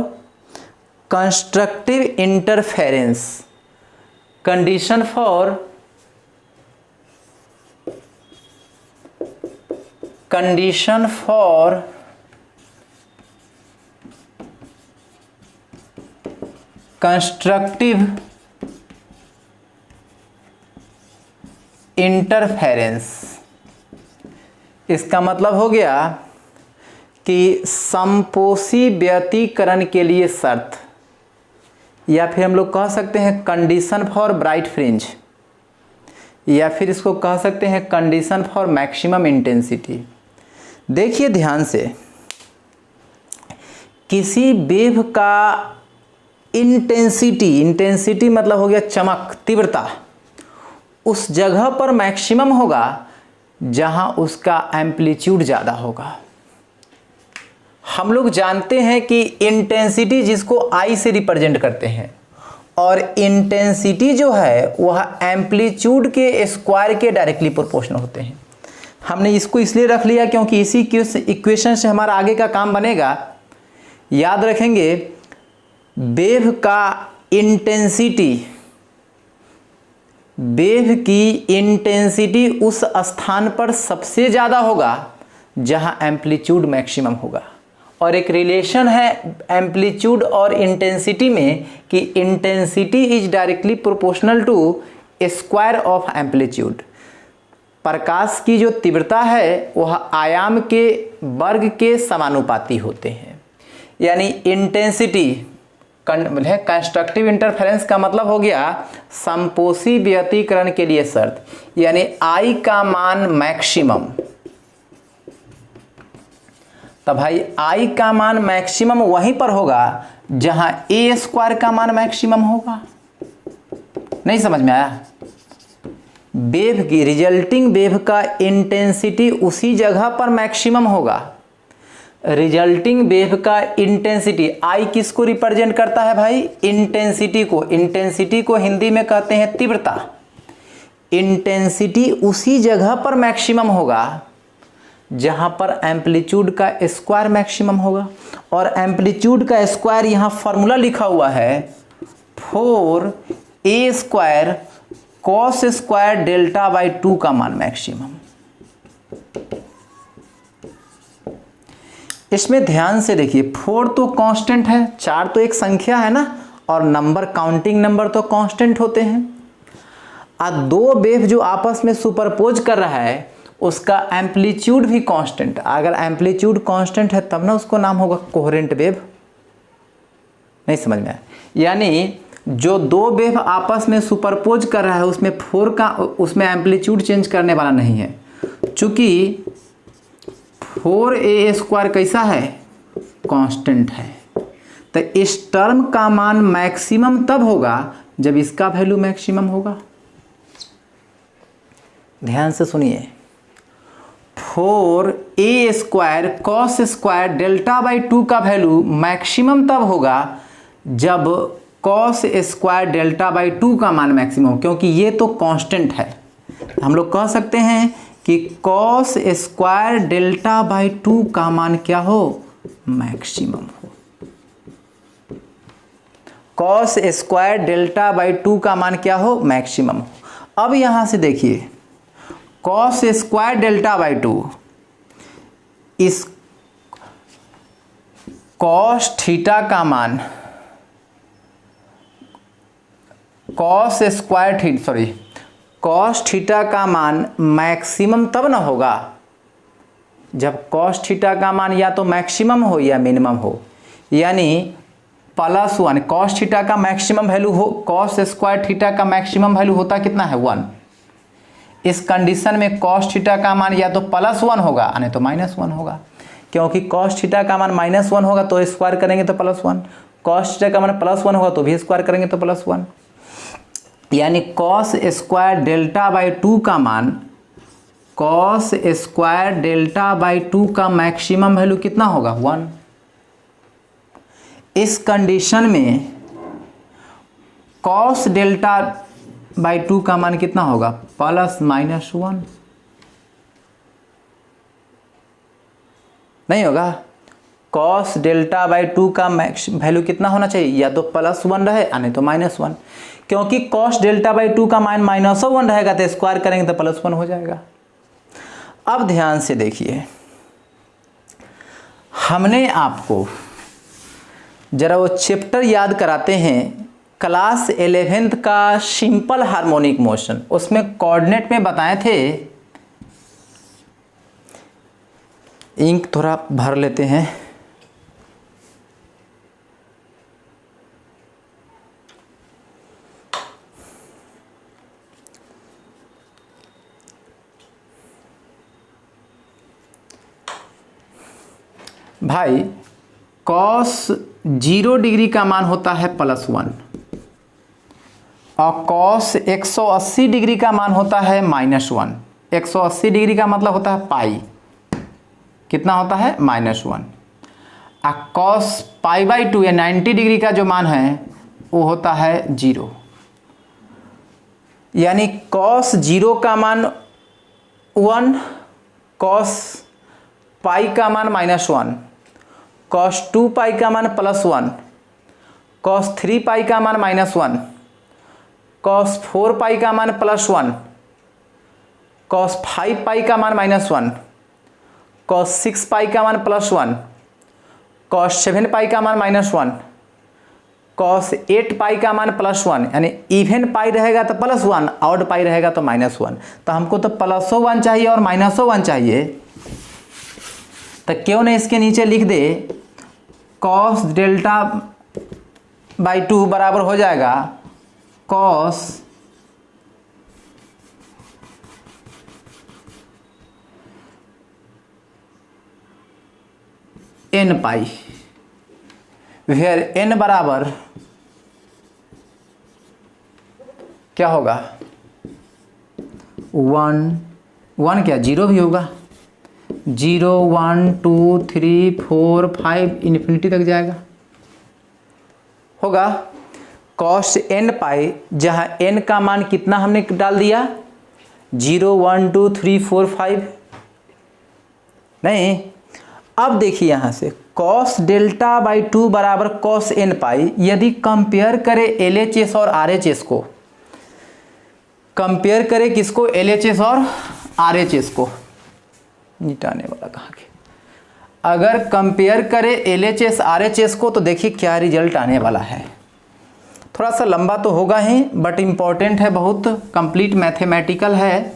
constructive interference. Condition for constructive interference. इसका मतलब हो गया कि समपोषी व्यतिकरण के लिए शर्त, या फिर हम लोग कह सकते हैं कंडीशन फॉर ब्राइट फ्रिंज, या फिर इसको कह सकते हैं कंडीशन फॉर मैक्सिमम इंटेंसिटी। देखिए ध्यान से, किसी वेव का इंटेंसिटी मतलब हो गया चमक, तीव्रता, उस जगह पर मैक्सिमम होगा जहां उसका एम्पलीट्यूड ज़्यादा होगा। हम लोग जानते हैं कि इंटेंसिटी जिसको आई से रिप्रेजेंट करते हैं, और इंटेंसिटी जो है वह एम्पलीट्यूड के स्क्वायर के डायरेक्टली प्रोपोर्शनल होते हैं। हमने इसको इसलिए रख लिया क्योंकि इसी इक्वेशन से हमारा आगे का काम बनेगा। याद रखेंगे वेव का इंटेंसिटी, वेव की इंटेंसिटी उस स्थान पर सबसे ज़्यादा होगा जहां एम्पलीट्यूड मैक्सिमम होगा। और एक रिलेशन है एम्पलीट्यूड और इंटेंसिटी में कि intensity is directly proportional to square of amplitude. प्रकाश की जो तीव्रता है वह आयाम के वर्ग के समानुपाती होते हैं। यानी इंटेंसिटी कंस्ट्रक्टिव इंटरफेरेंस का मतलब हो गया समपोषी व्यतिकरण के लिए शर्त, यानी I का मान मैक्सिमम। तो भाई I का मान मैक्सिमम वहीं पर होगा जहां A स्क्वायर का मान मैक्सिमम होगा। नहीं समझ में आया? वेव की रिजल्टिंग वेव का इंटेंसिटी उसी जगह पर मैक्सिमम होगा। रिजल्टिंग वेव का इंटेंसिटी I किसको रिप्रेजेंट करता है भाई? इंटेंसिटी को। इंटेंसिटी को हिंदी में कहते हैं तीव्रता। इंटेंसिटी उसी जगह पर मैक्सिमम होगा जहां पर एम्पलीट्यूड का स्क्वायर मैक्सिमम होगा। और एम्पलीट्यूड का स्क्वायर यहां फॉर्मूला लिखा हुआ है 4a square cos square delta by 2 का मान मैक्सिमम। इसमें ध्यान से देखिए 4 तो कांस्टेंट है, 4 तो एक संख्या है ना, और नंबर काउंटिंग नंबर तो कांस्टेंट होते हैं। और दो वेव जो आपस में सुपरपोज कर रहा है उसका एम्पलीट्यूड भी कांस्टेंट। अगर एम्पलीट्यूड कांस्टेंट है तब ना उसको नाम होगा कोहेरेंट वेव। नहीं समझ में आया? यानी जो दो वेव आपस में सुपरपोज कर रहा है उसमें एम्पलीट्यूड चेंज करने वाला नहीं है। चूंकि 4a स्क्वायर कैसा है? कांस्टेंट है। तो इस टर्म का मान मैक्सिमम तब होगा जब इसका वैल्यू मैक्सिमम होगा। ध्यान से सुनिए 4a square cos square delta by 2 का वैल्यू मैक्सिमम तब होगा जब कॉस स्क्वायर डेल्टा बाई 2 का मान मैक्सिमम हो, क्योंकि ये तो कांस्टेंट है। हम लोग कह सकते हैं कि कॉस स्क्वायर डेल्टा बाई 2 का मान क्या हो? मैक्सिमम हो। कॉस स्क्वायर डेल्टा बाई 2 का मान क्या हो? मैक्सिमम हो। अब यहां से देखिए कॉस स्क्वायर डेल्टा बाई 2, इस कॉस थीटा का मान कॉस थीटा का मान मैक्सिमम तब ना होगा जब कॉस थीटा का मान या तो मैक्सिमम हो या मिनिमम हो। यानी +1 कॉस थीटा का मैक्सिमम वैल्यू हो, कॉस स्क्वायर थीटा का मैक्सिमम वैल्यू होता कितना है? 1। इस कंडीशन में कॉस थीटा का मान या तो +1 होगा नहीं तो -1 होगा, क्योंकि कॉस थीटा का मान -1 होगा तो स्क्वायर करेंगे तो +1, कॉस थीटा का मान +1 होगा तो भी स्क्वायर करेंगे तो +1। यानी कॉस स्क्वायर डेल्टा बाई 2 का मान, कॉस स्क्वायर डेल्टा बाई 2 का मैक्सिमम वैल्यू कितना होगा? 1। इस कंडीशन में कॉस डेल्टा बाई 2 का मान कितना होगा? +-1 नहीं होगा। कॉस डेल्टा बाई 2 का वैल्यू कितना होना चाहिए? या तो +1 रहे या नहीं तो -1, क्योंकि कॉस डेल्टा बाई 2 का मान -1 रहेगा तो स्क्वायर करेंगे तो +1 हो जाएगा। अब ध्यान से देखिए, हमने आपको जरा वो चैप्टर याद कराते हैं क्लास 11th का सिंपल हार्मोनिक मोशन। उसमें कोऑर्डिनेट में बताए थे, इंक थोड़ा भर लेते हैं। भाई कॉस 0 डिग्री का मान होता है +1 और कॉस 180 डिग्री का मान होता है -1। 180 डिग्री का मतलब होता है पाई, कितना होता है? -1। और कॉस π/2 या 90 डिग्री का जो मान है वो होता है 0। यानी कॉस 0 का मान 1 कॉस पाई का मान -1, कॉस 2 पाई का मान +1, कॉस 3 पाई का मान -1, कॉस 4 पाई का मान +1, कॉस 5 पाई का मान -1, कॉस 6 पाई का मान +1, कॉस 7 पाई का मान -1, कॉस 8 पाई का मान +1, यानी इवन पाई रहेगा तो +1, ऑड पाई रहेगा तो -1। तो हमको तो +1 चाहिए और -1 चाहिए, तो क्यों नहीं इसके नीचे लिख दे कॉस डेल्टा बाई 2 बराबर हो जाएगा cos n pi, where n बराबर क्या होगा 1 क्या 0 भी होगा, 0 1 2 3 4 5 इन्फिनिटी तक जाएगा होगा। कॉस n पाई जहाँ n का मान कितना हमने डाल दिया 0 1 2 3 4 5 नहीं। अब देखिए यहाँ से कॉस डेल्टा बाई 2 बराबर कॉस n पाई, यदि कंपेयर करें LHS और RHS को, कंपेयर करें किसको LHS और RHS को, मिटाने वाला कहाँ के, अगर कंपेयर करें LHS RHS को तो देखिए क्या रिजल्ट आने वाला है। थोड़ा सा लंबा तो होगा ही बट इम्पॉर्टेंट है, बहुत कंप्लीट मैथमेटिकल है।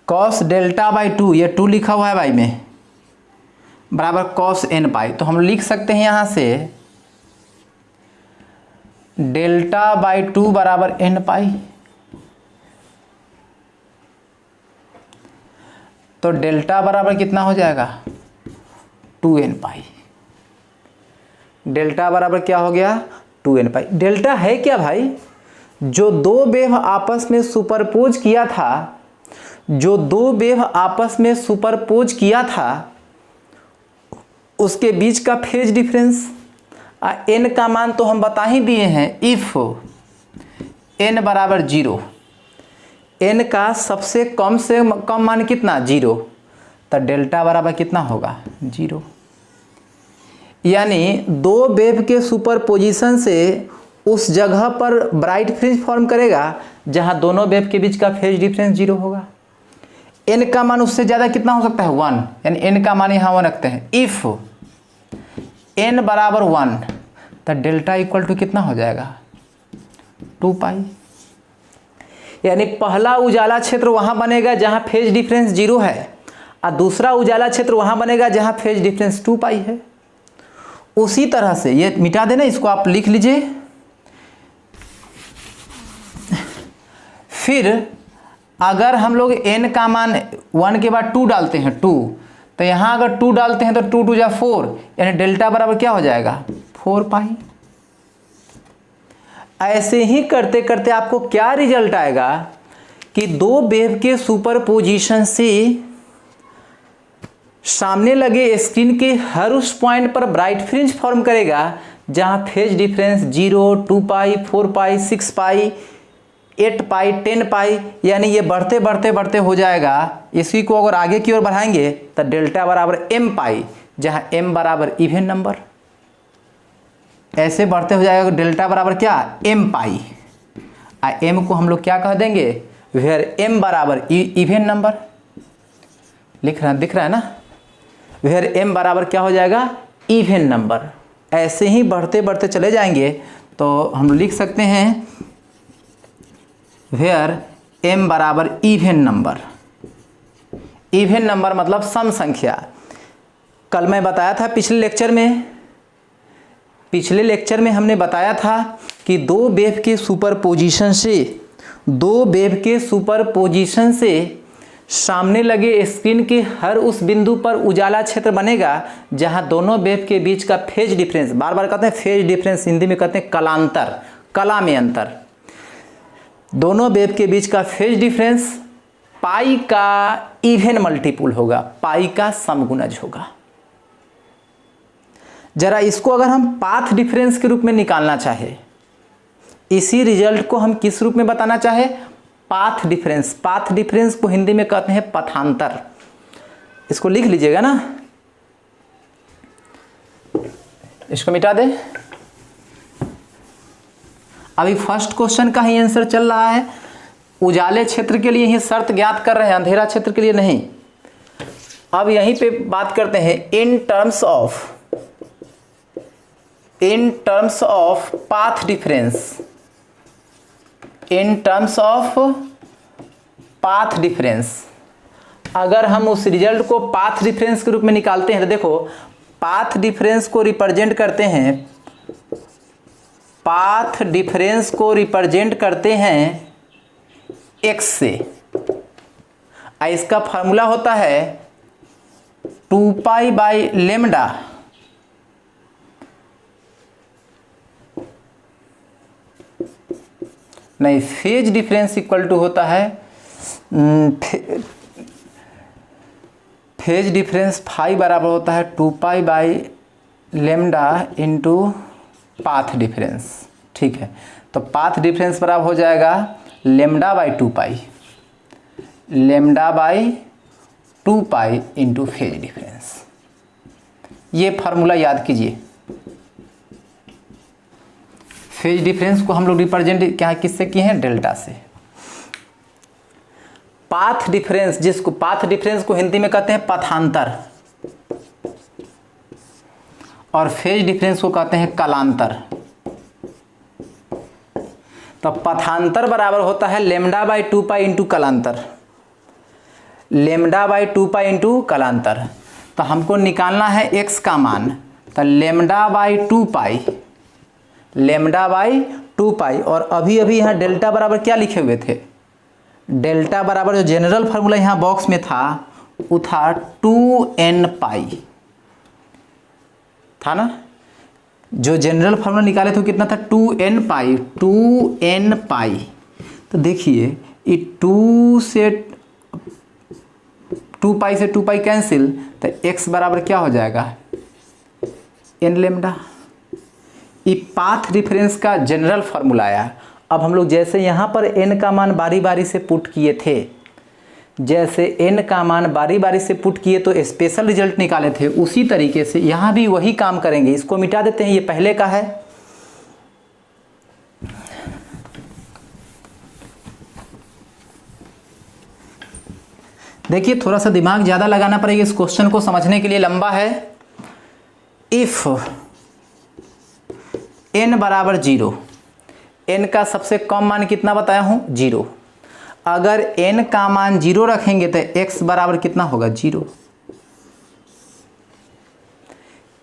कॉस डेल्टा बाई 2, ये 2 लिखा हुआ है भाई में, बराबर कॉस n पाई, तो हम लिख सकते हैं यहाँ से डेल्टा बाई 2 बराबर n पाई। तो डेल्टा बराबर कितना हो जाएगा 2n पाई, डेल्टा बराबर क्या हो गया 2n पाई। डेल्टा है क्या भाई, जो दो वेव आपस में सुपरपोज किया था, जो दो वेव आपस में सुपरपोज किया था उसके बीच का फेज डिफरेंस। n का मान तो हम बता ही दिए हैं, इफ n बराबर 0, n का सबसे कम से कम मान कितना 0, तो डेल्टा बराबर कितना होगा 0। यानी दो वेव के सुपरपोजिशन से उस जगह पर ब्राइट फ्रिंज फॉर्म करेगा जहां दोनों वेव के बीच का फेज डिफरेंस 0 होगा। n का मान उससे ज़्यादा कितना हो सकता है 1, यानी n का मान यहाँ 1 रखते हैं। इफ n बराबर 1 तो डेल्टा इक्वल टू कितना हो जाएगा 2 पाई। यानी पहला उजाला क्षेत्र वहाँ बनेगा जहाँ फेज डिफरेंस 0 है और दूसरा उजाला क्षेत्र वहाँ बनेगा जहाँ फेज डिफरेंस 2 पाई है। उसी तरह से ये मिटा देना, इसको आप लिख लीजिए। फिर अगर हम लोग n का मान 1 के बाद 2 डालते हैं 2, तो यहाँ अगर 2 डालते हैं तो 2 2 जा 4, यानी डेल्टा बराबर क्या हो जाएगा 4 पाई। ऐसे ही करते करते आपको क्या रिजल्ट आएगा कि दो वेव के सुपरपोजिशन से सामने लगे स्क्रीन के हर उस पॉइंट पर ब्राइट फ्रिंज फॉर्म करेगा जहाँ फेज डिफरेंस 0 2 पाई 4 पाई 6 पाई 8 पाई 10 पाई, यानी ये बढ़ते बढ़ते बढ़ते हो जाएगा। इसी को अगर आगे की ओर बढ़ाएंगे तो डेल्टा बराबर m पाई, जहाँ m बराबर इवन नंबर, ऐसे बढ़ते हो जाएगा डेल्टा बराबर क्या m पाई। m को हम लोग क्या कह देंगे वेयर m बराबर इवन नंबर, दिख रहा है ना, वेयर m बराबर क्या हो जाएगा इवन नंबर। ऐसे ही बढ़ते बढ़ते चले जाएंगे तो हम लिख सकते हैं वेयर m बराबर इवन नंबर। इवन नंबर मतलब सम संख्या। कल मैं बताया था पिछले लेक्चर में हमने बताया था कि दो वेव के सुपरपोजिशन से सामने लगे स्क्रीन के हर उस बिंदु पर उजाला क्षेत्र बनेगा जहां दोनों वेव के बीच का फेज डिफरेंस, बार बार कहते हैं फेज डिफरेंस, हिंदी में कहते हैं कलांतर, कला में अंतर। दोनों वेव के बीच का फेज डिफरेंस पाई का इवन मल्टीपुल होगा, पाई का समगुणज होगा। जरा इसको अगर हम पाथ डिफरेंस के रूप में निकालना चाहे, इसी रिजल्ट को हम किस रूप में बताना चाहे, पाथ डिफरेंस। पाथ डिफरेंस को हिंदी में कहते हैं पथांतर। इसको लिख लीजिएगा ना, इसको मिटा दे। अभी फर्स्ट क्वेश्चन का ही आंसर चल रहा है, उजाले क्षेत्र के लिए ही शर्त ज्ञात कर रहे हैं, अंधेरा क्षेत्र के लिए नहीं। अब यहीं पे बात करते हैं in terms of path difference. In terms of path difference अगर हम उस रिजल्ट को पाथ डिफरेंस के रूप में निकालते हैं तो देखो, पाथ डिफरेंस को रिप्रेजेंट करते हैं, पाथ डिफरेंस को रिप्रेजेंट करते हैं x से। इसका फॉर्मूला होता है 2 पाई बाई लेमडा नहीं, फेज डिफरेंस इक्वल टू होता है फेज डिफरेंस फाई बराबर होता है 2 pi by lambda into path difference. ठीक है, तो पाथ डिफरेंस बराबर हो जाएगा lambda by 2 pi, lambda by 2 pi into phase difference. ये फार्मूला याद कीजिए। फेज डिफरेंस को हम लोग रिप्रेजेंट क्या किससे किए हैं, डेल्टा से। पाथ डिफरेंस, जिसको पाथ डिफरेंस को हिंदी में कहते हैं पथांतर, और फेज डिफरेंस को कहते हैं कालांतर। तो पथांतर बराबर होता है लेमडा बाई 2 पाई इंटू कालांतर, लेमडा बाई 2 पाई इंटू कालांतर। तो हमको निकालना है x का मान, तो lambda by 2 pi, lambda by 2 पाई। और अभी अभी यहाँ डेल्टा बराबर क्या लिखे हुए थे, डेल्टा बराबर जो जनरल फार्मूला यहाँ बॉक्स में था वो था 2n पाई था ना। जो जनरल फार्मूला निकाले थे कितना था, 2n पाई, 2n पाई। तो देखिए ये 2 पाई से 2 पाई कैंसिल, तो x बराबर क्या हो जाएगा, n लेमडा। ये पाथ डिफरेंस का जनरल फार्मूला आया। अब हम लोग जैसे यहाँ पर n का मान बारी बारी से पुट किए थे, जैसे n का मान बारी बारी से पुट किए तो स्पेशल रिजल्ट निकाले थे, उसी तरीके से यहाँ भी वही काम करेंगे। इसको मिटा देते हैं, ये पहले का है। देखिए थोड़ा सा दिमाग ज़्यादा लगाना पड़ेगा इस क्वेश्चन को समझने के लिए, लंबा है। इफ़ n बराबर 0, n का सबसे कम मान कितना बताया हूँ, 0। अगर n का मान 0 रखेंगे तो x बराबर कितना होगा, 0।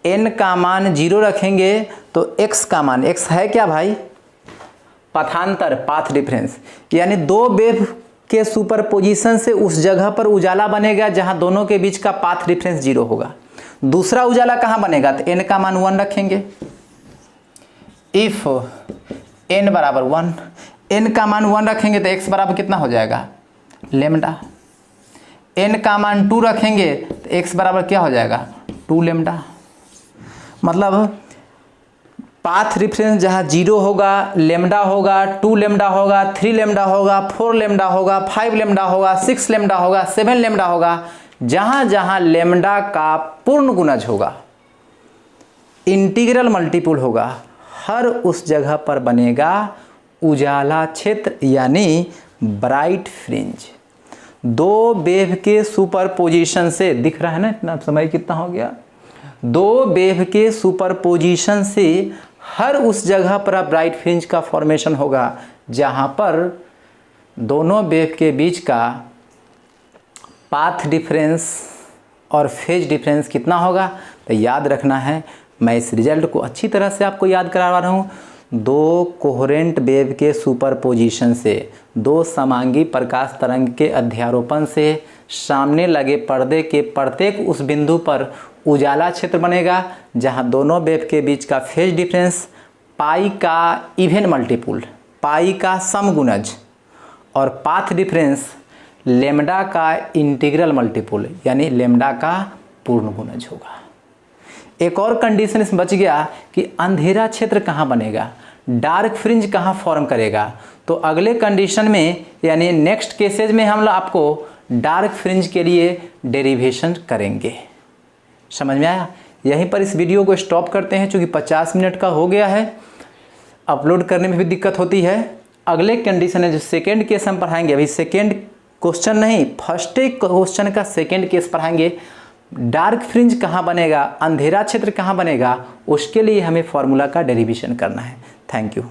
n का मान 0 रखेंगे तो x का मान, x है क्या भाई, पथांतर, पाथ डिफरेंस। यानी दो वेव के सुपरपोजिशन से उस जगह पर उजाला बनेगा जहां दोनों के बीच का पाथ डिफरेंस 0 होगा। दूसरा उजाला कहां बनेगा, तो n का मान 1 रखेंगे। इफ n बराबर 1, n का मान 1 रखेंगे तो x बराबर कितना हो जाएगा, लेमडा। n का मान 2 रखेंगे तो x बराबर क्या हो जाएगा, 2 लेमडा। मतलब पाथ डिफरेंस जहाँ 0 होगा, लेमडा होगा, 2 लेमडा होगा, 3 लेमडा होगा, 4 लेमडा होगा, 5 लेमडा होगा, 6 लेमडा होगा, 7 लेमडा होगा, जहाँ जहाँ लेमडा का पूर्ण गुणज होगा, इंटीग्रल मल्टीपुल होगा, हर उस जगह पर बनेगा उजाला क्षेत्र यानी ब्राइट फ्रिंज। दो वेव के सुपरपोजिशन से, दिख रहा है ना इतना समय कितना हो गया, दो वेव के सुपरपोजिशन से हर उस जगह पर ब्राइट फ्रिंज का फॉर्मेशन होगा जहाँ पर दोनों वेव के बीच का पाथ डिफरेंस और फेज डिफरेंस कितना होगा। तो याद रखना है, मैं इस रिजल्ट को अच्छी तरह से आपको याद करवा रहा हूँ। दो कोहेरेंट वेव के सुपरपोजिशन से, दो समांगी प्रकाश तरंग के अध्यारोपण से सामने लगे पर्दे के प्रत्येक उस बिंदु पर उजाला क्षेत्र बनेगा जहां दोनों वेव के बीच का फेज डिफरेंस पाई का इवन मल्टीपुल, पाई का समगुणज और पाथ डिफरेंस लेमडा का इंटीग्रल मल्टीपल यानी लेमडा का पूर्ण गुणज होगा। एक और कंडीशन इसमें बच गया कि अंधेरा क्षेत्र कहाँ बनेगा, डार्क फ्रिंज कहाँ फॉर्म करेगा। तो अगले कंडीशन में यानी नेक्स्ट केसेज में हम लोग आपको डार्क फ्रिंज के लिए डेरिवेशन करेंगे। समझ में आया? यहीं पर इस वीडियो को स्टॉप करते हैं, चूँकि 50 मिनट का हो गया है, अपलोड करने में भी दिक्कत होती है। अगले कंडीशन है जो सेकेंड केस हम पढ़ाएंगे, अभी सेकेंड क्वेश्चन नहीं, फर्स्ट क्वेश्चन का सेकेंड केस पढ़ाएंगे। डार्क फ्रिंज कहाँ बनेगा, अंधेरा क्षेत्र कहाँ बनेगा, उसके लिए हमें फॉर्मूला का डेरिवेशन करना है। Thank you.